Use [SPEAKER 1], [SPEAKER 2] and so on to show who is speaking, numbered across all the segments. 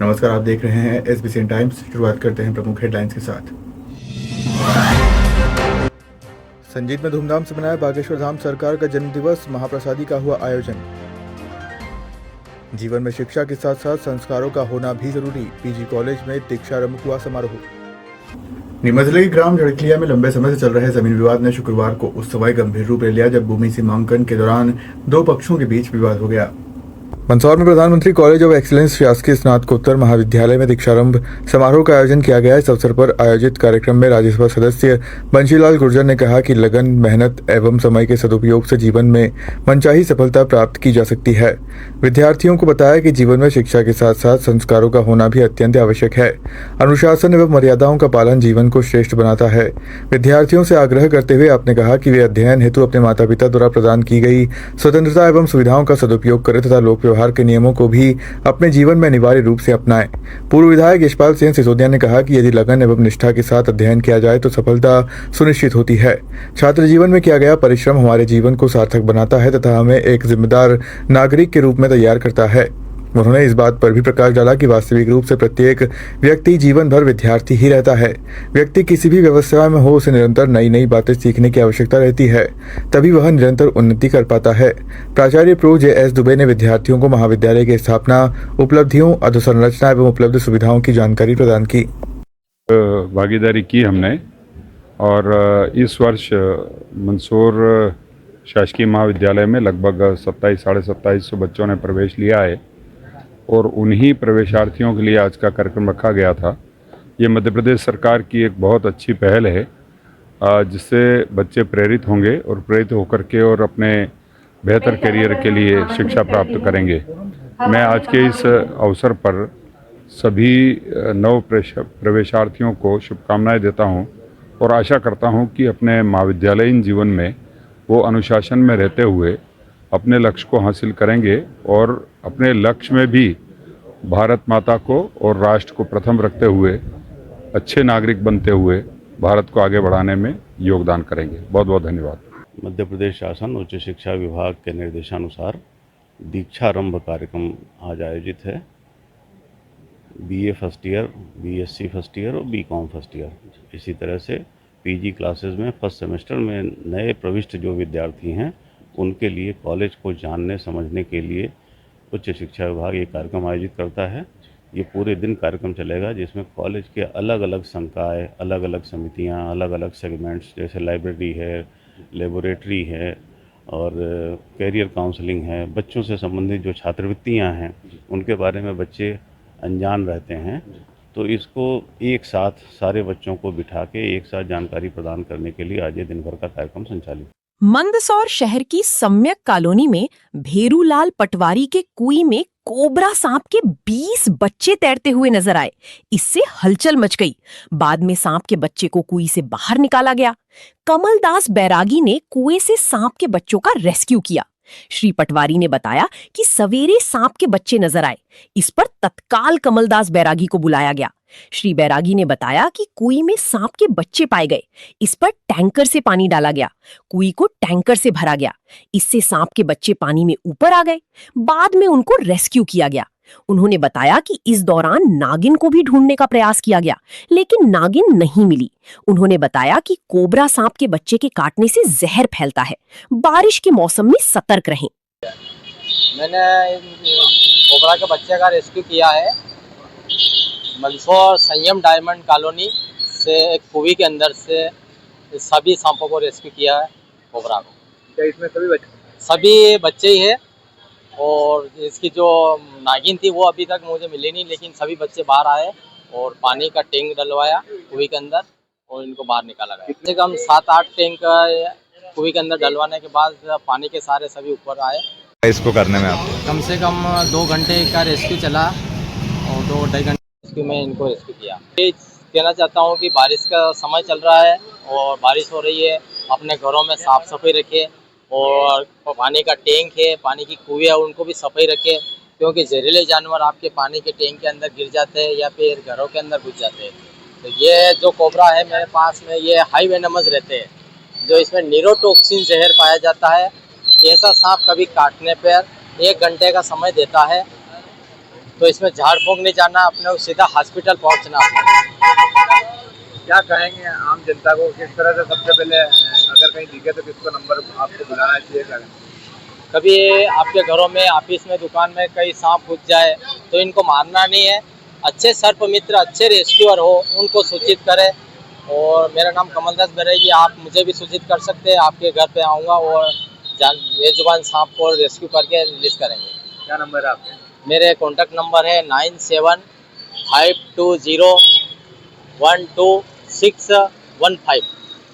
[SPEAKER 1] नमस्कार, आप देख रहे हैं SBCN टाइम्स। शुरुआत करते हैं प्रमुख हेडलाइंस के साथ। संजीत में धूमधाम से मनाया बागेश्वर धाम सरकार का जन्मदिवस, महाप्रसादी का हुआ आयोजन। जीवन में शिक्षा के साथ साथ संस्कारों का होना भी जरूरी, PG कॉलेज में दीक्षारंभ हुआ समारोह। नीमच जिले के ग्राम झड़कलिया में लंबे समय से चल रहे जमीन विवाद ने शुक्रवार को उस समय गंभीर रूप ले लिया जब भूमि सीमांकन के दौरान दो पक्षों के बीच विवाद हो गया। मंदसौर में प्रधानमंत्री कॉलेज ऑफ एक्सीलेंस शासकीय स्नातकोत्तर महाविद्यालय में दीक्षारंभ समारोह का आयोजन किया गया। इस अवसर पर आयोजित कार्यक्रम में राज्यसभा सदस्य बंशीलाल गुर्जर ने कहा कि लगन, मेहनत एवं समय के सदुपयोग से जीवन में मनचाही सफलता प्राप्त की जा सकती है। विद्यार्थियों को बताया कि जीवन में शिक्षा के साथ साथ संस्कारों का होना भी अत्यंत आवश्यक है। अनुशासन एवं मर्यादाओं का पालन जीवन को श्रेष्ठ बनाता है। विद्यार्थियों से आग्रह करते हुए आपने कहा कि वे अध्ययन हेतु अपने माता पिता द्वारा प्रदान की गई स्वतंत्रता एवं सुविधाओं का सदुपयोग करें तथा लोक व्यवहार के नियमों को भी अपने जीवन में अनिवार्य रूप से अपनाएं। पूर्व विधायक यशपाल सिंह सिसोदिया ने कहा कि यदि लगन एवं निष्ठा के साथ अध्ययन किया जाए तो सफलता सुनिश्चित होती है। छात्र जीवन में किया गया परिश्रम हमारे जीवन को सार्थक बनाता है तथा हमें एक जिम्मेदार नागरिक के रूप में तैयार करता है। उन्होंने इस बात पर भी प्रकाश डाला कि वास्तविक रूप से प्रत्येक व्यक्ति जीवन भर विद्यार्थी ही रहता है। व्यक्ति किसी भी व्यवस्था में हो, उसे निरंतर नई नई बातें सीखने की आवश्यकता रहती है, तभी वह निरंतर उन्नति कर पाता है। प्राचार्य प्रो JS दुबे ने विद्यार्थियों को महाविद्यालय की स्थापना, उपलब्धियों, अधोसंरचना एवं उपलब्ध सुविधाओं की जानकारी प्रदान की।
[SPEAKER 2] भागीदारी की हमने और इस वर्ष मंदसौर शासकीय महाविद्यालय में लगभग 2700-2750 बच्चों ने प्रवेश लिया है और उन्हीं प्रवेशार्थियों के लिए आज का कार्यक्रम रखा गया था। ये मध्य प्रदेश सरकार की एक बहुत अच्छी पहल है जिससे बच्चे प्रेरित होंगे और प्रेरित होकर के और अपने बेहतर करियर के लिए शिक्षा प्राप्त करेंगे। मैं आज के इस अवसर पर सभी नव प्रवेशार्थियों को शुभकामनाएं देता हूं और आशा करता हूं कि अपने महाविद्यालयीन जीवन में वो अनुशासन में रहते हुए अपने लक्ष्य को हासिल करेंगे और अपने लक्ष्य में भी भारत माता को और राष्ट्र को प्रथम रखते हुए अच्छे नागरिक बनते हुए भारत को आगे बढ़ाने में योगदान करेंगे। बहुत बहुत धन्यवाद।
[SPEAKER 3] मध्य प्रदेश शासन उच्च शिक्षा विभाग के निर्देशानुसार दीक्षारंभ कार्यक्रम आज आयोजित है। BA first year, BSc first year और BCom फर्स्ट ईयर, इसी तरह से PG क्लासेस में फर्स्ट सेमेस्टर में नए प्रविष्ट जो विद्यार्थी हैं उनके लिए कॉलेज को जानने समझने के लिए उच्च शिक्षा विभाग ये कार्यक्रम आयोजित करता है। ये पूरे दिन कार्यक्रम चलेगा जिसमें कॉलेज के अलग अलग संकाय, अलग अलग समितियां, अलग अलग सेगमेंट्स जैसे लाइब्रेरी है, लेबोरेटरी है और कैरियर काउंसलिंग है, बच्चों से संबंधित जो छात्रवृत्तियां हैं उनके बारे में बच्चे अनजान रहते हैं, तो इसको एक साथ सारे बच्चों को बिठा के एक साथ जानकारी प्रदान करने के लिए आज ये दिन भर का कार्यक्रम संचालित।
[SPEAKER 4] मंदसौर शहर की सम्यक कॉलोनी में भेरूलाल पटवारी के कुएं में कोबरा सांप के 20 बच्चे तैरते हुए नजर आए। इससे हलचल मच गई। बाद में सांप के बच्चे को कुएं से बाहर निकाला गया। कमलदास बैरागी ने कुएं से सांप के बच्चों का रेस्क्यू किया। श्री पटवारी ने बताया कि सवेरे सांप के बच्चे नजर आए। इस पर तत्काल कमलदास बैरागी को बुलाया गया। श्री बैरागी ने बताया कि कुएं में सांप के बच्चे पाए गए। इस पर टैंकर से पानी डाला गया। कुएं को टैंकर से भरा गया। इससे सांप के बच्चे पानी में ऊपर आ गए। बाद में उनको रेस्क्यू किया गया। उन्होंने बताया कि इस दौरान नागिन को भी ढूंढने का प्रयास किया गया, लेकिन नागिन नहीं मिली। उन्होंने बताया कि कोबरा सांप के बच्चे के काटने से जहर फैलता है। बारिश के मौसम में सतर्क रहें।
[SPEAKER 5] मैंने कोबरा के बच्चे का रेस्क्यू किया है। मंदसौर संयम डायमंड कॉलोनी से एक कुएं के अंदर से सभी सांपों को रेस्क्यू किया है। कोबरा को
[SPEAKER 1] क्या इसमें
[SPEAKER 5] सभी बच्चे ही है और इसकी जो नागिन थी वो अभी तक मुझे मिली नहीं, लेकिन सभी बच्चे बाहर आए और पानी का टैंक डलवाया कुएं के अंदर और इनको बाहर निकाला गया। कम से कम 7-8 टैंक कुएं के अंदर डलवाने के बाद पानी के सारे सभी ऊपर आए।
[SPEAKER 6] इसको करने में आपको
[SPEAKER 5] कम से कम 2 घंटे का रेस्क्यू चला और 2-2.5 घंटे रेस्क्यू में इनको रेस्क्यू किया। ये कहना चाहता हूँ कि बारिश का समय चल रहा है और बारिश हो रही है, अपने घरों में साफ सफाई रखें और पानी का टैंक है, पानी की कुएं है, उनको भी सफाई रखें, क्योंकि जहरीले जानवर आपके पानी के टैंक के अंदर गिर जाते हैं या फिर घरों के अंदर घुस जाते हैं। तो ये जो कोबरा है मेरे पास में, ये हाई वेनमस रहते हैं, जो इसमें न्यूरोटॉक्सिन जहर पाया जाता है। ऐसा सांप कभी काटने पर 1 घंटे का समय देता है तो इसमें झाड़ फूंक नहीं जाना, अपने को सीधा हॉस्पिटल पहुंचना अपने।
[SPEAKER 7] क्या कहेंगे आम जनता को, किस तरह से सबसे पहले अगर कहीं दिखे तो किसको नंबर आपको बुलाना चाहिए? क्या
[SPEAKER 5] कभी आपके घरों में, ऑफिस में, दुकान में कहीं सांप घुस जाए तो इनको मारना नहीं है। अच्छे सर्प मित्र, अच्छे रेस्क्यूअर हो, उनको सूचित करें। और मेरा नाम कमलदास बरेगी, आप मुझे भी सूचित कर सकते हैं। आपके घर पे आऊँगा और बेजुबान सांप को रेस्क्यू करके रिलीज करेंगे।
[SPEAKER 7] क्या नंबर है आपके?
[SPEAKER 5] मेरे कॉन्टैक्ट नंबर है 9752012615।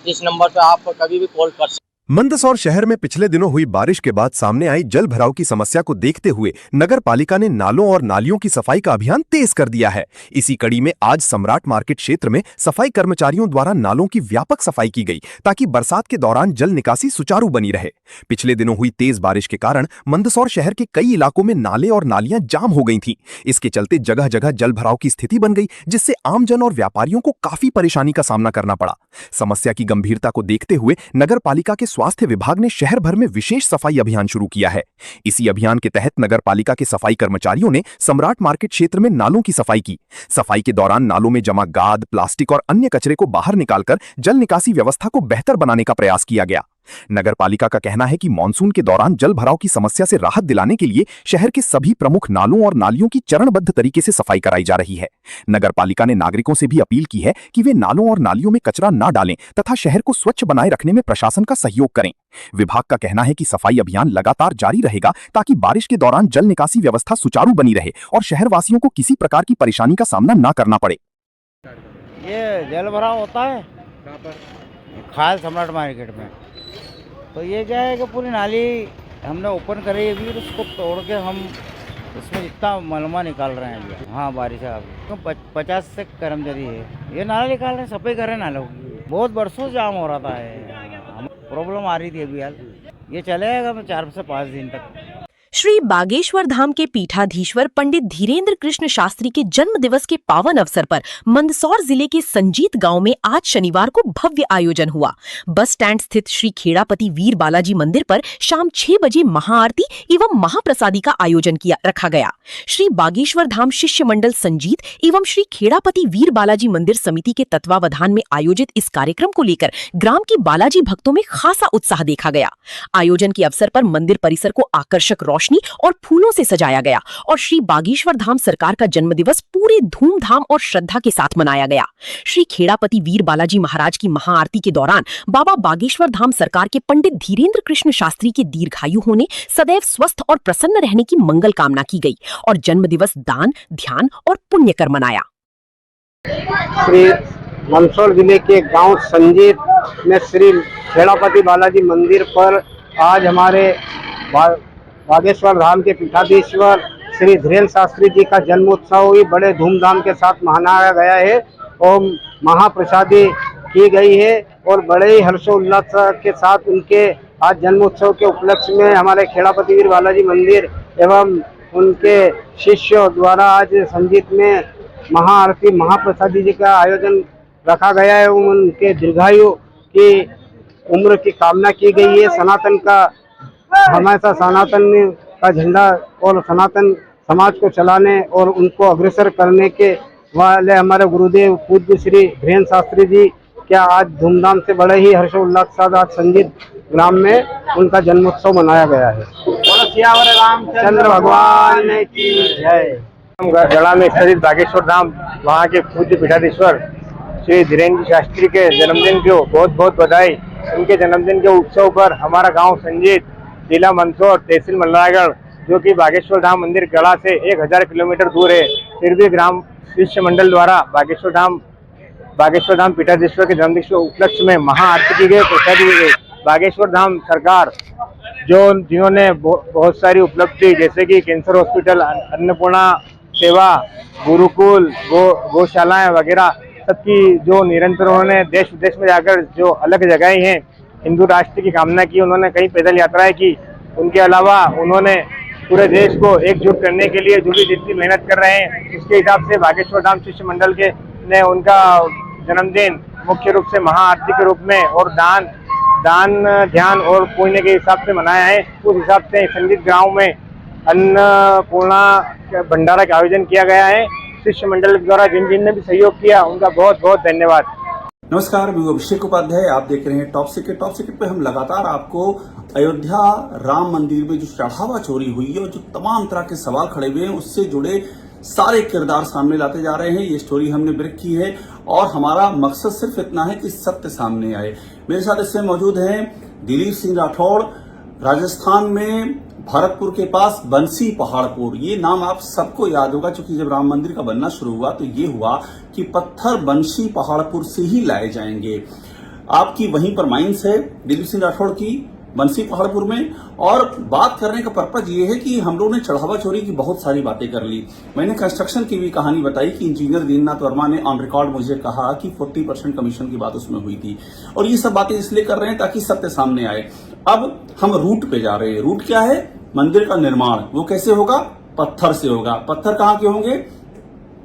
[SPEAKER 5] इस नंबर पे आप कभी भी कॉल कर सकते हैं।
[SPEAKER 8] मंदसौर शहर में पिछले दिनों हुई बारिश के बाद सामने आई जल भराव की समस्या को देखते हुए नगर पालिका ने नालों और नालियों की सफाई का अभियान तेज कर दिया है। इसी कड़ी में आज सम्राट मार्केट क्षेत्र में सफाई कर्मचारियों द्वारा नालों की व्यापक सफाई की गई ताकि बरसात के दौरान जल निकासी सुचारू बनी रहे। पिछले दिनों हुई तेज बारिश के कारण मंदसौर शहर के कई इलाकों में नाले और नालियां जाम हो गई थीं। इसके चलते जगह जगह जल भराव की स्थिति बन गई, जिससे आमजन और व्यापारियों को काफी परेशानी का सामना करना पड़ा। समस्या की गंभीरता को देखते हुए नगर पालिका के स्वास्थ्य विभाग ने शहर भर में विशेष सफाई अभियान शुरू किया है। इसी अभियान के तहत नगर पालिका के सफाई कर्मचारियों ने सम्राट मार्केट क्षेत्र में नालों की सफाई की। सफाई के दौरान नालों में जमा गाद, प्लास्टिक और अन्य कचरे को बाहर निकालकर जल निकासी व्यवस्था को बेहतर बनाने का प्रयास किया गया। नगर पालिका का कहना है कि मानसून के दौरान जल भराव की समस्या से राहत दिलाने के लिए शहर के सभी प्रमुख नालों और नालियों की चरणबद्ध तरीके से सफाई कराई जा रही है। नगर पालिका ने नागरिकों से भी अपील की है कि वे नालों और नालियों में कचरा न डालें तथा शहर को स्वच्छ बनाए रखने में प्रशासन का सहयोग करें। विभाग का कहना है कि सफाई अभियान लगातार जारी रहेगा ताकि बारिश के दौरान जल निकासी व्यवस्था सुचारू बनी रहे और शहरवासियों को किसी प्रकार की परेशानी का सामना न करना पड़े।
[SPEAKER 9] ये जल भराव होता है
[SPEAKER 7] कहाँ पर?
[SPEAKER 9] खाल सम्राट मार्केट में। तो ये क्या है कि पूरी नाली हमने ओपन करी है अभी, उसको तोड़ के हम उसमें जितना मलमा निकाल रहे हैं अभी। हाँ, बारिश है अभी तो 50 से कर्मचारी है, ये नाला निकाल रहे हैं, सफाई कर रहे हैं नालों की। बहुत बरसों जाम हो रहा था, प्रॉब्लम आ रही थी अभी यार। ये चलेगा 4 से 5 दिन तक।
[SPEAKER 4] श्री बागेश्वर धाम के पीठाधीश्वर पंडित धीरेन्द्र कृष्ण शास्त्री के जन्म दिवस के पावन अवसर पर मंदसौर जिले के संजीत गांव में आज शनिवार को भव्य आयोजन हुआ। बस स्टैंड स्थित श्री खेड़ापति वीर बालाजी मंदिर पर शाम 6 बजे महाआरती एवं महाप्रसादी का आयोजन रखा गया। श्री बागेश्वर धाम शिष्य मंडल संजीत एवं श्री खेड़ापति वीर बालाजी मंदिर समिति के तत्वावधान में आयोजित इस कार्यक्रम को लेकर ग्राम के बालाजी भक्तों में खासा उत्साह देखा गया। आयोजन के अवसर पर मंदिर परिसर को आकर्षक रोशनी और फूलों से सजाया गया और श्री बागेश्वर धाम सरकार का जन्मदिवस पूरे धूमधाम और श्रद्धा के साथ मनाया गया। श्री खेड़ापति वीर बालाजी महाराज की महाआरती के दौरान बाबा बागेश्वर धाम सरकार के पंडित धीरेन्द्र कृष्ण शास्त्री के दीर्घायु होने, सदैव स्वस्थ और प्रसन्न रहने की मंगल कामना की गई और जन्मदिवस दान, ध्यान और पुण्य कर मनाया।
[SPEAKER 10] श्री मंदसौर जिले के गांव संजीत में श्री खेड़ापति बालाजी मंदिर पर आज हमारे बागेश्वर धाम के पीठाधीश्वर श्री धीरेन्द्र शास्त्री जी का जन्मोत्सव भी बड़े धूमधाम के साथ मनाया गया है और महाप्रसादी की गई है और बड़े ही हर्षोल्लास के साथ उनके आज जन्मोत्सव के उपलक्ष्य में हमारे खेड़ापति वीर बालाजी मंदिर एवं उनके शिष्यों द्वारा आज संजीत में महाआरती, महाप्रसादी जी का आयोजन रखा गया है। उनके दीर्घायु की उम्र की कामना की गई है। सनातन का हमेशा सनातन का झंडा और सनातन समाज को चलाने और उनको अग्रसर करने के वाले हमारे गुरुदेव पूज्य श्री धीरेन्द्र शास्त्री जी क्या आज धूमधाम से बड़े ही हर्षोल्लास के साथ आज संजीत ग्राम में उनका जन्मोत्सव मनाया गया है। रामचंद्र भगवान की जय।
[SPEAKER 7] गढ़ा में स्थित बागेश्वर धाम, वहाँ के पूज्य पीठाधीश्वर श्री धीरेन्द्र शास्त्री के जन्मदिन को बहुत बहुत बधाई। उनके जन्मदिन के उत्सव पर हमारा गांव संजीत, जिला मंदसौर, तहसील मल्लारगढ़, जो कि बागेश्वर धाम मंदिर गढ़ा से 1000 किलोमीटर दूर है, फिर भी ग्राम शिष्य मंडल द्वारा बागेश्वर धाम पीठाधीश्वर के जन्मदिन के उपलक्ष्य में महाआरती की गई, प्रसादी की गई। बागेश्वर धाम सरकार जिन्होंने बहुत सारी उपलब्धि जैसे कि कैंसर हॉस्पिटल, अन्नपूर्णा सेवा, गुरुकुल, गौशालाएं वगैरह सबकी जो निरंतर उन्होंने देश विदेश में जाकर जो अलग जगहें हैं हिंदू राष्ट्र की कामना की, उन्होंने कई पैदल यात्राएं की। उनके अलावा उन्होंने पूरे देश को एकजुट करने के लिए जो भी जितनी मेहनत कर रहे हैं उसके हिसाब से बागेश्वर धाम शिष्य मंडल के ने उनका जन्मदिन मुख्य रूप से महाआरती के रूप में और दान, ध्यान और पुण्य के हिसाब से मनाया है। उस हिसाब से संजीत गांव में अन्नपूर्णा भंडारा का आयोजन किया गया है। शिष्य मंडल द्वारा जिन जिन ने भी सहयोग किया उनका बहुत बहुत धन्यवाद।
[SPEAKER 11] नमस्कार, मैं अभिषेक उपाध्याय, आप देख रहे हैं टॉप सीक्रेट। टॉप सीक्रेट पे हम लगातार आपको अयोध्या राम मंदिर में जो चढ़ावा चोरी हुई है और जो तमाम तरह के सवाल खड़े हुए हैं उससे जुड़े सारे किरदार सामने लाते जा रहे हैं। ये स्टोरी हमने ब्रेक की है और हमारा मकसद सिर्फ इतना है कि सत्य सामने आए। मेरे साथ इसमें मौजूद हैं दिलीप सिंह राठौड़, राजस्थान में भरतपुर के पास बंसी पहाड़पुर। ये नाम आप सबको याद होगा क्योंकि जब राम मंदिर का बनना शुरू हुआ तो ये हुआ कि पत्थर बंसी पहाड़पुर से ही लाए जाएंगे। आपकी वहीं पर माइंस है दिलीप सिंह राठौड़ की बंसी पहाड़पुर में। और बात करने का पर्पज ये है कि हम लोगों ने चढ़ावा चोरी की बहुत सारी बातें कर ली। मैंने कंस्ट्रक्शन की भी कहानी बताई कि इंजीनियर दीननाथ वर्मा ने ऑन रिकॉर्ड मुझे कहा कि 40% कमीशन की बात उसमें हुई थी। और ये सब बातें इसलिए कर रहे हैं ताकि सत्य सामने आए। अब हम रूट पे जा रहे हैं। रूट क्या है? मंदिर का निर्माण। वो कैसे होगा? पत्थर से होगा। पत्थर कहाँ के होंगे?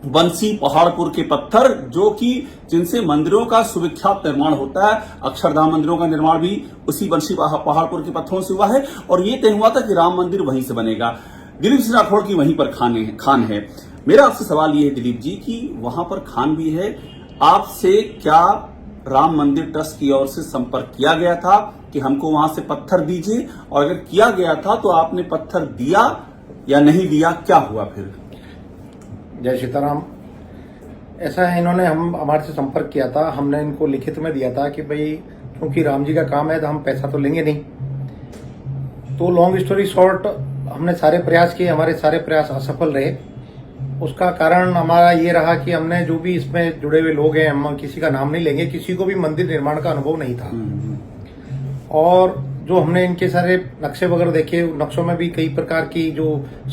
[SPEAKER 11] बंसी पहाड़पुर के पत्थर, जो कि जिनसे मंदिरों का सुविख्यात निर्माण होता है। अक्षरधाम मंदिरों का निर्माण भी उसी बंसी पहाड़पुर के पत्थरों से हुआ है और ये तय हुआ था कि राम मंदिर वहीं से बनेगा। दिलीप सिंह राठौड़ की वहीं पर खान है। मेरा आपसे सवाल ये है दिलीप जी कि वहां पर खान भी है, आपसे क्या राम मंदिर ट्रस्ट की ओर से संपर्क किया गया था कि हमको वहां से पत्थर दीजिए? और अगर किया गया था तो आपने पत्थर दिया या नहीं दिया? क्या हुआ फिर?
[SPEAKER 12] जय सीताराम। ऐसा है, इन्होंने हमारे से संपर्क किया था। हमने इनको लिखित में दिया था कि भाई क्योंकि राम जी का काम है तो हम पैसा तो लेंगे नहीं। तो लॉन्ग स्टोरी शॉर्ट, हमने सारे प्रयास किए, हमारे सारे प्रयास असफल रहे। उसका कारण हमारा ये रहा कि हमने जो भी इसमें जुड़े हुए लोग हैं, हम किसी का नाम नहीं लेंगे, किसी को भी मंदिर निर्माण का अनुभव नहीं था। और जो हमने इनके सारे नक्शे वगैरह देखे, नक्शों में भी कई प्रकार की जो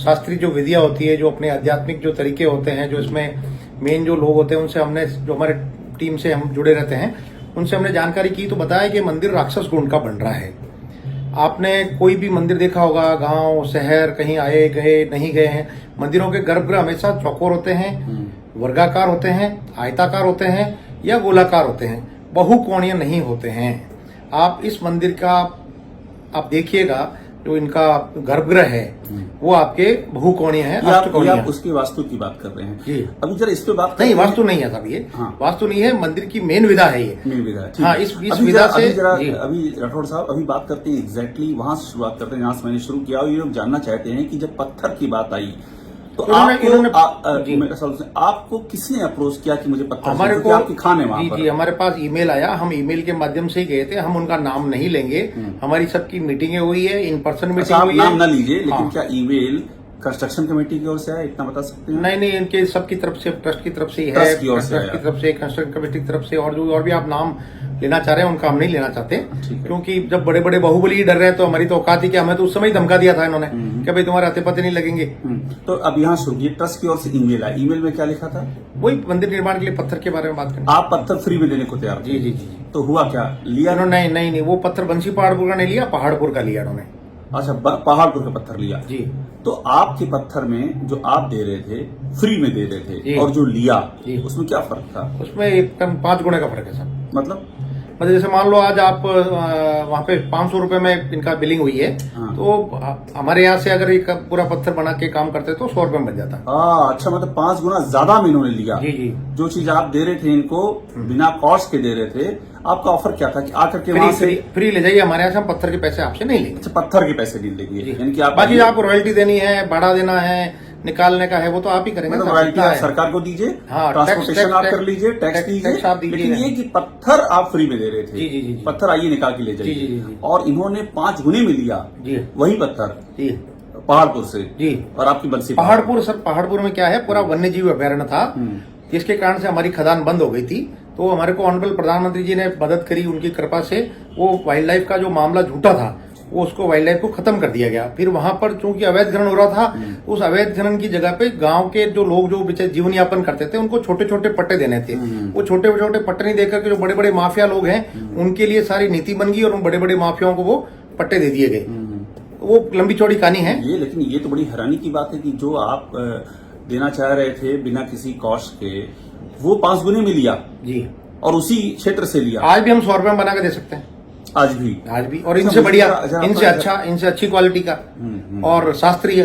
[SPEAKER 12] शास्त्रीय जो विधियां होती है, जो अपने आध्यात्मिक जो तरीके होते हैं, जो इसमें मेन जो लोग होते हैं उनसे हमने, जो हमारे टीम से हम जुड़े रहते हैं, उनसे हमने जानकारी की तो बताया कि मंदिर राक्षस गुण का बन रहा है। आपने कोई भी मंदिर देखा होगा, गांव शहर कहीं आए गए नहीं गए हैं, मंदिरों के गर्भगृह हमेशा चौकोर होते हैं, वर्गाकार होते हैं, आयताकार होते हैं या गोलाकार होते हैं, बहुकोणीय नहीं होते हैं। आप इस मंदिर का आप देखिएगा, जो इनका गर्भगृह है वो आपके बहुकोणीय है, अष्टकोणीय है।
[SPEAKER 11] आप उसकी वास्तु की बात कर रहे हैं
[SPEAKER 12] जी।
[SPEAKER 11] अभी जरा इस पे बात
[SPEAKER 12] नहीं, वास्तु नहीं है साहब, ये वास्तु नहीं है, मंदिर की मेन विधा है ये।
[SPEAKER 11] मेन विधा है।
[SPEAKER 12] हाँ, इस विधा से
[SPEAKER 11] अभी राठौड़ साहब अभी बात करते हैं एग्जैक्टली वहां से शुरुआत करते हैं जहां से मैंने शुरू किया। और ये लोग जानना चाहते हैं कि जब पत्थर की बात आई तो आपको किसने अप्रोच किया कि मुझे पत्थर?
[SPEAKER 12] हमारे को
[SPEAKER 11] आपकी खान है वहां पर?
[SPEAKER 12] जी, हमारे पास ईमेल आया, हम ईमेल के माध्यम से ही गए थे। हम उनका नाम नहीं लेंगे, हमारी सबकी मीटिंगें हुई है, इन पर्सन मीटिंग हुई है।
[SPEAKER 11] नाम ना लीजिए, लेकिन क्या ईमेल कंस्ट्रक्शन कमेटी की ओर से है, इतना बता सकते हैं?
[SPEAKER 12] नहीं, इनके सबकी तरफ से, ट्रस्ट की तरफ से है, ट्रस्ट की तरफ से, कंस्ट्रक्शन कमेटी की तरफ से, और भी आप नाम लेना चाह रहे हैं उनका हम नहीं लेना चाहते, क्योंकि जब बड़े बड़े बाहुबली ही डर रहे हैं तो हमारी तो औकात ही क्या। हमें तो उस समय ही धमका दिया था इन्होंने कि भाई तुम्हारे हाथे पते नहीं लगेंगे।
[SPEAKER 11] तो अब यहाँ सुनिए, ट्रस्ट की ओर से ईमेल आया, ईमेल में क्या लिखा था?
[SPEAKER 12] वही मंदिर निर्माण के लिए पत्थर के बारे में बात करें।
[SPEAKER 11] आप पत्थर फ्री में देने को तैयार?
[SPEAKER 12] जी।
[SPEAKER 11] तो हुआ क्या? लिया?
[SPEAKER 12] नहीं, वो पत्थर बंसी पहाड़पुर का नहीं लिया, पहाड़पुर का लिया उन्होंने।
[SPEAKER 11] अच्छा, पहाड़पुर का पत्थर लिया
[SPEAKER 12] जी।
[SPEAKER 11] तो आपके पत्थर में जो आप दे रहे थे फ्री में दे रहे थे और जो लिया उसमें क्या फर्क था?
[SPEAKER 12] उसमें 5 गुणे का फर्क है सर।
[SPEAKER 11] मतलब
[SPEAKER 12] जैसे मान लो आज आप वहाँ पे 500 रुपए में इनका बिलिंग हुई है, तो हमारे यहाँ से अगर एक पूरा पत्थर बना के काम करते तो 100 रुपए में बच जाता।
[SPEAKER 11] अच्छा, मतलब 5 गुना ज्यादा में इन्होंने लिया।
[SPEAKER 12] जी।
[SPEAKER 11] जो चीज आप दे रहे थे इनको बिना कॉस्ट के दे रहे थे, आपका ऑफर क्या था कि आकर के वहां से
[SPEAKER 12] फ्री ले जाइए हमारे यहाँ से, हम पत्थर के पैसे आपसे नहीं लेंगे।
[SPEAKER 11] अच्छा, पत्थर के पैसे नहीं लेंगे, यानी कि आप
[SPEAKER 12] बाकी आपको रॉयल्टी देनी है, भाड़ा देना है, निकालने का है, वो तो आप ही करेंगे।
[SPEAKER 11] रॉयल्टी आप सरकार को दीजिए, ट्रांसपोर्टेशन आप कर लीजिए, टैक्स दीजिए, लेकिन ये कि पत्थर आप फ्री में दे रहे थे।
[SPEAKER 12] जी।
[SPEAKER 11] पत्थर आइए निकाल के ले जाइए। और इन्होंने 5 गुने में लिया वही पत्थर पहाड़पुर से।
[SPEAKER 12] जी।
[SPEAKER 11] और आपकी बंसी
[SPEAKER 12] पहाड़पुर, सर पहाड़पुर में क्या है, पूरा वन्य जीव अभ्यारण्य था, जिसके कारण से हमारी खदान बंद हो गई थी। तो हमारे को ऑनरेबल प्रधानमंत्री जी ने मदद करी, उनकी कृपा से वो वाइल्ड लाइफ का जो मामला झूठा था वो उसको वाइल्ड लाइफ को खत्म कर दिया गया। फिर वहां पर चूंकि अवैध खनन हो रहा था, उस अवैध खनन की जगह पे गांव के जो लोग जो बेचारे जीवन यापन करते थे उनको छोटे छोटे पट्टे देने थे। वो छोटे छोटे पट्टे नहीं देकर के जो बड़े बड़े माफिया लोग हैं उनके लिए सारी नीति बन गई और उन बड़े बड़े माफियाओं को वो पट्टे दे दिए गए। वो लंबी चौड़ी कहानी है
[SPEAKER 11] ये। लेकिन ये तो बड़ी हैरानी की बात है कि जो आप देना चाह रहे थे बिना किसी कॉस्ट के, वो 5 गुने में लिया
[SPEAKER 12] जी,
[SPEAKER 11] और उसी क्षेत्र से लिया।
[SPEAKER 12] आज भी हम 100 रुपए में बना के दे सकते हैं, आज भी, और इनसे बढ़िया, इनसे अच्छी क्वालिटी का और शास्त्रीय।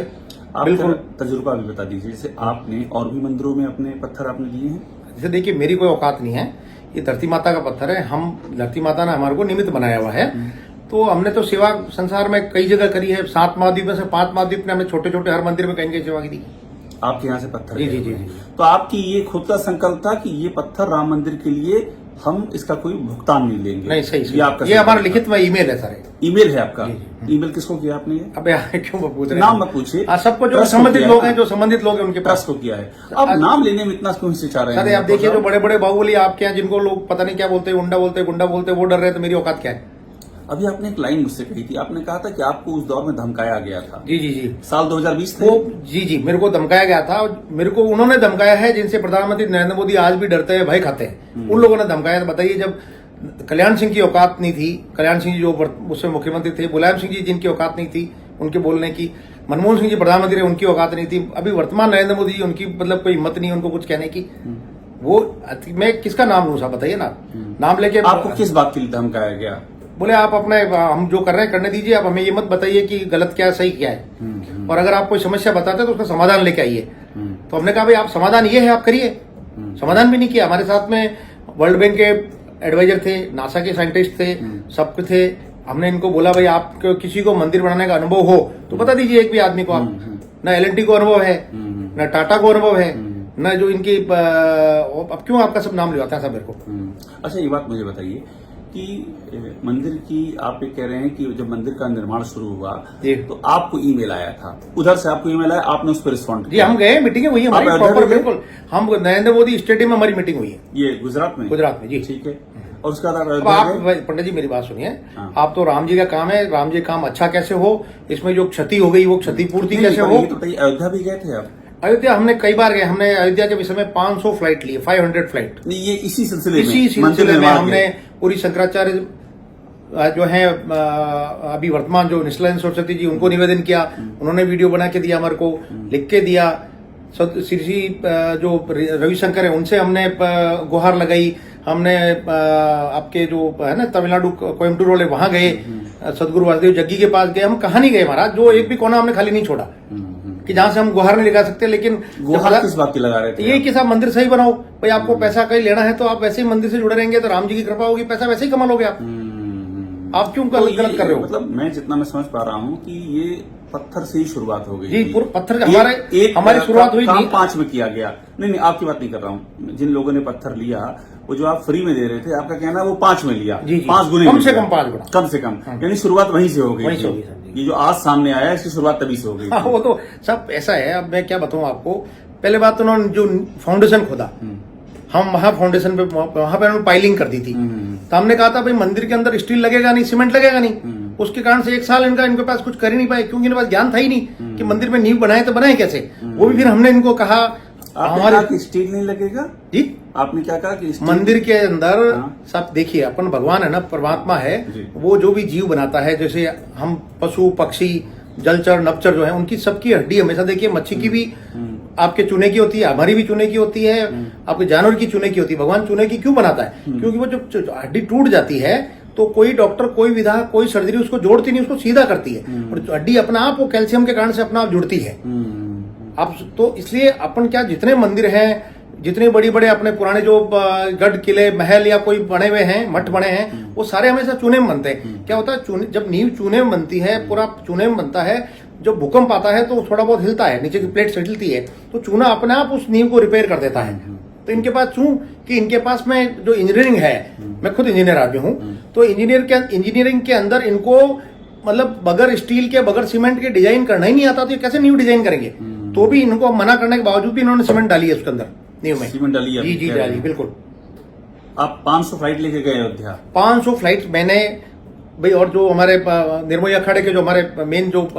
[SPEAKER 11] आप
[SPEAKER 12] बिल्कुल।
[SPEAKER 11] तजुर्बा भी बता दीजिए, जैसे आपने और भी मंदिरों में अपने पत्थर आपने दिए हैं?
[SPEAKER 12] जैसे देखिए, मेरी कोई औकात नहीं है, ये धरती माता का पत्थर है, हम धरती माता ने हमारे को निमित्त बनाया हुआ है। तो हमने तो सेवा संसार में कई जगह करी है, 7 महाद्वीप में से 5 महाद्वीप ने हमें छोटे छोटे हर मंदिर में कहीं कहीं सेवा की थी।
[SPEAKER 11] आपके यहाँ से पत्थर?
[SPEAKER 12] जी
[SPEAKER 11] गए
[SPEAKER 12] जी
[SPEAKER 11] हुए
[SPEAKER 12] जी
[SPEAKER 11] हैं।
[SPEAKER 12] जी।
[SPEAKER 11] तो आपकी ये खुद का संकल्प था कि ये पत्थर राम मंदिर के लिए हम इसका कोई भुगतान नहीं लेंगे?
[SPEAKER 12] नहीं, सही
[SPEAKER 11] ये आपका
[SPEAKER 12] ये हमारा
[SPEAKER 11] संकल्प
[SPEAKER 12] लिखित में ईमेल है सर।
[SPEAKER 11] ईमेल है आपका?
[SPEAKER 12] जी,
[SPEAKER 11] ईमेल किसको किया आपने ये?
[SPEAKER 12] अब यार क्यों पूछ रहे हैं?
[SPEAKER 11] नाम मत पूछिए।
[SPEAKER 12] सबको जो
[SPEAKER 11] ट्रस्ट को
[SPEAKER 12] संबंधित
[SPEAKER 11] किया
[SPEAKER 12] लोग
[SPEAKER 11] है
[SPEAKER 12] हैं,
[SPEAKER 11] ना?
[SPEAKER 12] जो संबंधित लोग हैं उनके पास।
[SPEAKER 11] ट्रस्ट को किया है। अब नाम लेने में इतना क्यों हिचकिचा रहे
[SPEAKER 12] सर
[SPEAKER 11] हैं?
[SPEAKER 12] आप देखिए, जो बड़े बड़े बाहुबली आपके यहाँ, जिनको लोग पता नहीं क्या बोलते हैं, गुंडा बोलते हैं, वो डर रहे हैं, तो मेरी औकात क्या है?
[SPEAKER 11] अभी आपने एक लाइन मुझसे कही थी, आपने कहा था कि आपको उस दौर में धमकाया गया था।
[SPEAKER 12] जी जी जी।
[SPEAKER 11] साल 2020 थे?
[SPEAKER 12] वो जी मेरे को धमकाया गया था, और मेरे को उन्होंने धमकाया है जिनसे प्रधानमंत्री नरेंद्र मोदी आज भी डरते हैं, भय खाते हैं। उन लोगों ने धमकाया था। बताइए, जब कल्याण सिंह की औकात नहीं थी, कल्याण सिंह जी जो उसमें मुख्यमंत्री थे, मुलायम सिंह जी जिनकी औकात नहीं थी उनके बोलने की, मनमोहन सिंह जी प्रधानमंत्री उनकी औकात नहीं थी, अभी वर्तमान नरेंद्र मोदी जी, उनकी मतलब कोई हिम्मत नहीं उनको कुछ कहने की। वो मैं किसका नाम लूं साहब, बताइए ना। नाम लेके
[SPEAKER 11] आपको किस बात के लिए धमकाया गया?
[SPEAKER 12] बोले आप अपने, हम जो कर रहे हैं करने दीजिए, आप हमें ये मत बताइए कि गलत क्या है सही क्या है, और अगर आप कोई समस्या बताते हैं तो उसका समाधान लेके आइए। तो हमने कहा भाई आप समाधान ये है, आप करिए। समाधान भी नहीं किया। हमारे साथ में वर्ल्ड बैंक के एडवाइजर थे, नासा के साइंटिस्ट थे, सब थे। हमने इनको बोला भाई आप किसी को मंदिर बनाने का अनुभव हो तो बता दीजिए एक भी आदमी को। आप न L&T को अनुभव है, न टाटा को अनुभव है, न जो इनकी अब क्यों आपका सब नाम लिया था सब मेरे को।
[SPEAKER 11] अच्छा, ये बात मुझे बताइए कि मंदिर की आप ये कह रहे हैं कि जब मंदिर का निर्माण शुरू हुआ तो आपको ईमेल आया था, उधर से आपको ईमेल आया, आपने उस पर रिस्पॉन्ड किया?
[SPEAKER 12] जी, हम गए, मीटिंग हुई हमारी प्रॉपर, बिल्कुल। हम नरेंद्र मोदी स्टेडियम में हमारी मीटिंग हुई है।
[SPEAKER 11] ये गुजरात में?
[SPEAKER 12] गुजरात में जी।
[SPEAKER 11] ठीक है। और उसका
[SPEAKER 12] आप पंडित जी मेरी बात सुनिए। आप तो राम जी का काम है, राम जी का काम अच्छा कैसे हो, इसमें जो क्षति हो गई वो क्षतिपूर्ति कैसे हो।
[SPEAKER 11] अयोध्या भी गए थे आप?
[SPEAKER 12] अयोध्या हमने कई बार गए। हमने अयोध्या के विषय में 500 फ्लाइट लिए, 500 फ्लाइट।
[SPEAKER 11] ये इसी सिलसिले
[SPEAKER 12] में हमने पूरी शंकराचार्य जो है अभी वर्तमान जो नेशनल सरस्वती जी, उनको निवेदन किया। उन्होंने वीडियो बना के दिया, हमारे को लिख के दिया। श्री जो रविशंकर है उनसे हमने गुहार लगाई। हमने आपके जो है ना तमिलनाडु कोयम्बटूर वाले, वहां गए, सदगुरु वासुदेव जग्गी के पास गए। हम कहाँ नहीं गए महाराज, जो एक भी कोना हमने खाली नहीं छोड़ा कि जहां से हम गुहार नहीं लगा सकते। लेकिन
[SPEAKER 11] गुहार किस बात की लगा रहे थे?
[SPEAKER 12] ये कि साहब मंदिर सही बनाओ भाई, आपको पैसा कहीं लेना है तो आप वैसे ही मंदिर से जुड़े रहेंगे तो राम जी की कृपा होगी, पैसा वैसे ही कमा लोगे आप क्यों गलत कर रहे हो?
[SPEAKER 11] मतलब मैं जितना मैं समझ पा रहा हूँ कि ये पत्थर से ही शुरुआत हो गई
[SPEAKER 12] जी,
[SPEAKER 11] थी।
[SPEAKER 12] पूरा पत्थर हमारी शुरुआत हुई
[SPEAKER 11] काम 5 में किया गया। नहीं, आपकी बात नहीं कर रहा हूँ। जिन लोगों ने पत्थर लिया, वो जो आप फ्री में दे रहे थे, आपका कहना है वो 5 में लिया। 5 गुने,
[SPEAKER 12] कम से कम 5 गुना,
[SPEAKER 11] कम से कम। यानी शुरुआत वहीं से हो गई। ये जो आज सामने आया इसकी शुरुआत तभी से हो गई।
[SPEAKER 12] वो तो सब ऐसा है। अब मैं क्या बताऊं आपको। पहले बात तो उन्होंने जो फाउंडेशन खोदा, हम वहां फाउंडेशन पे वहां पे उन्होंने पाइलिंग कर दी थी। तो हमने कहा था भाई मंदिर के अंदर स्टील लगेगा नहीं, सीमेंट लगेगा नहीं। उसके कारण से 1 साल इनके पास कुछ कर ही नहीं पाए, क्योंकि इनके पास ज्ञान था ही नहीं कि मंदिर में नींव बनाए तो बनाए कैसे। वो भी फिर हमने इनको कहा
[SPEAKER 11] हमारे स्टील नहीं लगेगा
[SPEAKER 12] जी।
[SPEAKER 11] आपने क्या कहा कि
[SPEAKER 12] मंदिर के अंदर सब देखिए, अपन भगवान है ना, परमात्मा है, वो जो भी जीव बनाता है, जैसे हम पशु पक्षी जलचर नपचर जो है, उनकी सबकी हड्डी हमेशा देखिए, मच्छी की भी आपके चूने की होती है, हमारी भी चूने की होती है, आपके जानवर की चूने की होती है। भगवान चूने की क्यों बनाता है? क्योंकि वो जब हड्डी टूट जाती है तो कोई डॉक्टर, कोई विधा, कोई सर्जरी उसको जोड़ती नहीं, उसको सीधा करती है। और हड्डी अपना आप वो कैल्शियम के कारण से अपना आप जुड़ती है। आप तो इसलिए अपन क्या, जितने मंदिर हैं, जितने बड़ी बड़े अपने पुराने जो गढ़ किले महल या कोई बने हुए हैं, मठ बने हैं, वो सारे हमेशा चूने में बनते हैं। क्या होता है, जब नींव चूने में बनती है, पूरा चूने में बनता है, जब भूकंप आता है तो थोड़ा बहुत हिलता है, नीचे की प्लेट से हिलती है, तो चूना अपने आप उस नींव को रिपेयर कर देता है। तो इनके पास कि इनके पास में जो इंजीनियरिंग है, मैं खुद इंजीनियर आदमी हूँ, तो इंजीनियरिंग के अंदर इनको मतलब बगैर स्टील के, बगैर सीमेंट के डिजाइन करना ही नहीं आता, तो ये कैसे नींव डिजाइन करेंगे? तो भी इनको मना करने के बावजूद भी इन्होंने सीमेंट डाली है उसके अंदर, नींव में
[SPEAKER 11] सीमेंट डाली है।
[SPEAKER 12] जी डाली, बिल्कुल।
[SPEAKER 11] आप 500 फ्लाइट लेके गए अयोध्या?
[SPEAKER 12] 500 फ्लाइट मैंने भाई, और जो हमारे निर्मोही अखाड़े के जो हमारे मेन जो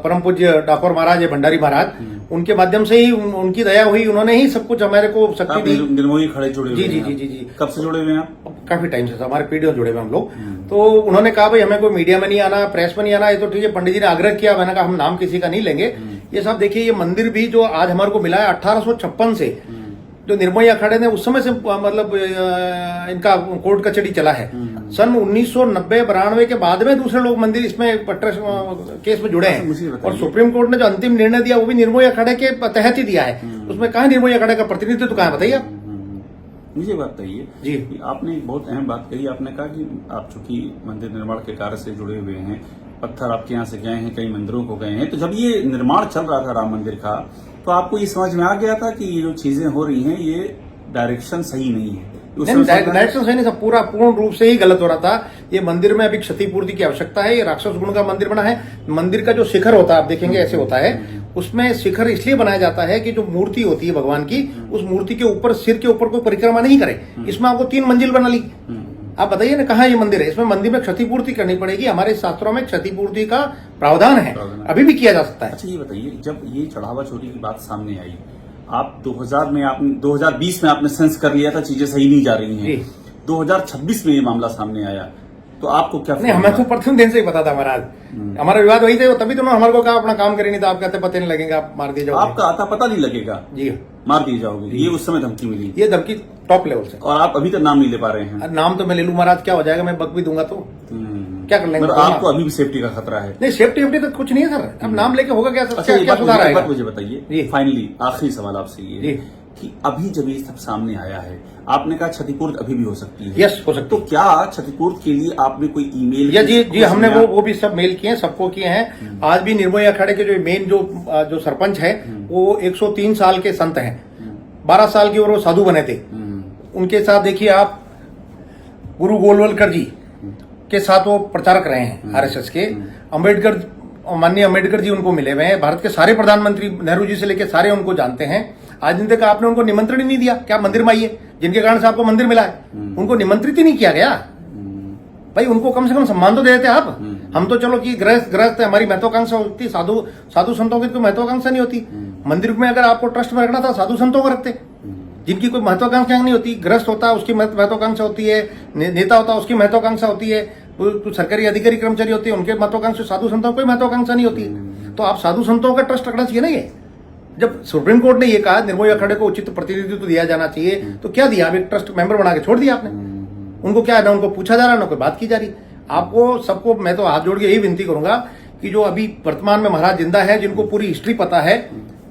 [SPEAKER 12] परम पूज्य डाकोर महाराज है, भंडारी महाराज, उनके माध्यम से ही उनकी दया हुई, उन्होंने ही सब कुछ हमारे को शक्ति दी।
[SPEAKER 11] निर्मोही अखाड़े जुड़े हुए?
[SPEAKER 12] जी।
[SPEAKER 11] कब से जुड़े हुए हैं आप?
[SPEAKER 12] काफी टाइम से हमारे पीढ़ियों जुड़े हुए हम लोग। तो उन्होंने कहा भाई हमें कोई मीडिया में नहीं आना, प्रेस में नहीं आना, ये तो ठीक है। पंडित जी ने आग्रह किया, मैंने कहा हम नाम किसी का नहीं लेंगे। ये सब देखिए, ये मंदिर भी जो आज हमारे को मिला है 1856 से, जो निर्मोही अखाड़े ने उस समय से मतलब इनका कोर्ट कचहरी चला है। सन 1990-92 के बाद में दूसरे लोग मंदिर इसमें केस में जुड़े हैं और सुप्रीम कोर्ट ने जो अंतिम निर्णय दिया वो भी निर्मोही अखाड़े के तहत ही दिया है। उसमें कहाँ निर्मोही अखाड़े का प्रतिनिधित्व कहाँ है बताइए आप।
[SPEAKER 11] मुझे बात कहिए
[SPEAKER 12] जी,
[SPEAKER 11] आपने एक बहुत अहम बात कही। आपने कहा कि आप चूंकि मंदिर निर्माण के कार्य से जुड़े हुए हैं, पत्थर आपके यहाँ से गए हैं, कई मंदिरों को गए हैं, तो जब ये निर्माण चल रहा था राम मंदिर का, तो आपको ये समझ में आ गया था कि ये जो चीजें हो रही हैं ये डायरेक्शन सही नहीं है?
[SPEAKER 12] डायरेक्शन सही नहीं था, पूर्ण रूप से ही गलत हो रहा था। ये मंदिर में अभी क्षतिपूर्ति की आवश्यकता है। ये राक्षस गुण का मंदिर बना है। मंदिर का जो शिखर होता है आप देखेंगे ऐसे होता है, उसमें शिखर इसलिए बनाया जाता है कि जो मूर्ति होती है भगवान की, उस मूर्ति के ऊपर सिर के ऊपर कोई परिक्रमा नहीं करे। इसमें आपको 3 मंजिल बना ली। आप बताइए ना कहाँ ये मंदिर है? इसमें मंदिर में क्षतिपूर्ति करनी पड़ेगी। हमारे शास्त्रों में क्षतिपूर्ति का प्रावधान है, अभी भी किया जा सकता है।
[SPEAKER 11] अच्छा ये बताइए, जब ये चढ़ावा चोरी की बात सामने आई, आप 2020 में आपने सेंस कर लिया था चीजें सही नहीं जा रही हैं, 2026 में ये मामला सामने आया, तो आपको क्या?
[SPEAKER 12] नहीं, हमें तो प्रथम दिन से ही पता था महाराज। हमारा विवाद वही थे, तभी तो उन्होंने हमारे को कहा अपना काम करें, नहीं तो आप कहते पता नहीं लगेगा, आप मार दिए जाओगे।
[SPEAKER 11] आपका आता पता नहीं लगेगा
[SPEAKER 12] जी,
[SPEAKER 11] मार दिए जाओगे, ये उस समय धमकी मिली?
[SPEAKER 12] ये धमकी टॉप लेवल से।
[SPEAKER 11] और आप अभी तक नाम नहीं ले पा रहे हैं?
[SPEAKER 12] नाम तो मैं ले लूं महाराज, क्या हो जाएगा, मैं बक भी दूंगा तो क्या कर लेंगे?
[SPEAKER 11] आपको अभी भी सेफ्टी का खतरा है?
[SPEAKER 12] नहीं, सेफ्टी तो कुछ नहीं है सर। अब नाम लेके होगा क्या?
[SPEAKER 11] अच्छा,
[SPEAKER 12] क्या सुधार आएगा?
[SPEAKER 11] मुझे बताइए फाइनली, आखिरी सवाल आपसे ये कि अभी जब ये सब सामने आया है, आपने कहा क्षतिपूर्ति अभी भी हो सकती है।
[SPEAKER 12] यस, हो सकती है।
[SPEAKER 11] तो क्या क्षतिपूर्ति के लिए आपने कोई ईमेल?
[SPEAKER 12] जी, हमने वो भी सब मेल किए हैं, सबको किए हैं। आज भी निर्मोही अखाड़े के जो मेन जो सरपंच है वो 103 साल के संत हैं। 12 साल की उम्र वो साधु बने थे। उनके साथ देखिए आप, गुरु गोलवलकर जी के साथ वो प्रचारक रहे हैं आरएसएस के। अम्बेडकर, माननीय अम्बेडकर जी उनको मिले हुए हैं। भारत के सारे प्रधानमंत्री, नेहरू जी से लेकर सारे उनको जानते हैं। आज दिन तक आपने उनको निमंत्रण ही नहीं दिया कि आप मंदिर में आइए, जिनके कारण से आपको मंदिर मिला है। उनको निमंत्रित ही नहीं किया गया। भाई उनको कम से कम सम्मान तो दे देते आप। हम तो चलो कि गृहस्थ हमारी महत्वाकांक्षा होती, साधु संतों की तो महत्वाकांक्षा नहीं होती। मंदिर में अगर आपको ट्रस्ट में रखना था, साधु संतों को रखते, जिनकी कोई महत्वाकांक्षा नहीं होती। गृहस्थ होता है उसकी महत्वाकांक्षा होती है, नेता होता है उसकी महत्वाकांक्षा होती है, सरकारी अधिकारी कर्मचारी होते हैं उनके महत्वाकांक्षा। साधु संतों कोई महत्वाकांक्षा नहीं होती। तो आप साधु संतों का ट्रस्ट रखना चाहिए ना। ये जब सुप्रीम कोर्ट ने ये कहा निर्मोही अखाड़े को उचित प्रतिनिधित्व दिया जाना चाहिए, तो क्या दिया? आप एक ट्रस्ट मेंबर बना के छोड़ दिया आपने। उनको क्या है, ना उनको पूछा जा रहा, ना कोई बात की जा रही। आपको सबको मैं तो हाथ जोड़ के यही विनती करूंगा कि जो अभी वर्तमान में महाराज जिंदा है, जिनको पूरी हिस्ट्री पता है,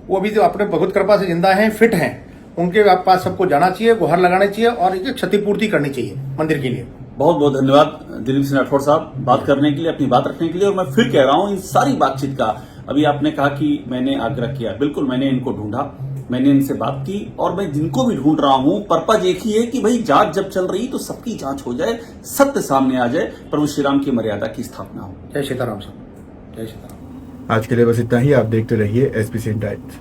[SPEAKER 12] वो अभी जो अपने भगवत कृपा से जिंदा है, फिट हैं, उनके पास सबको जाना चाहिए, गुहार लगानी चाहिए और इसे क्षतिपूर्ति करनी चाहिए मंदिर के लिए।
[SPEAKER 11] बहुत बहुत धन्यवाद दिलीप सिंह राठौर साहब, बात करने के लिए, अपनी बात रखने के लिए। और मैं फिर कह रहा हूं, इन सारी बातचीत का, अभी आपने कहा कि मैंने आग्रह किया, बिल्कुल मैंने इनको ढूंढा, मैंने इनसे बात की, और मैं जिनको भी ढूंढ रहा हूं, पर्पज एक ही है कि भाई जांच जब चल रही तो सबकी जांच हो जाए, सत्य सामने आ जाए, प्रभु श्री राम की मर्यादा की स्थापना हो।
[SPEAKER 12] जय सीताराम साहब, जय सीताराम।
[SPEAKER 1] आज के लिए बस इतना ही। आप देखते रहिए SBC टाइम्स।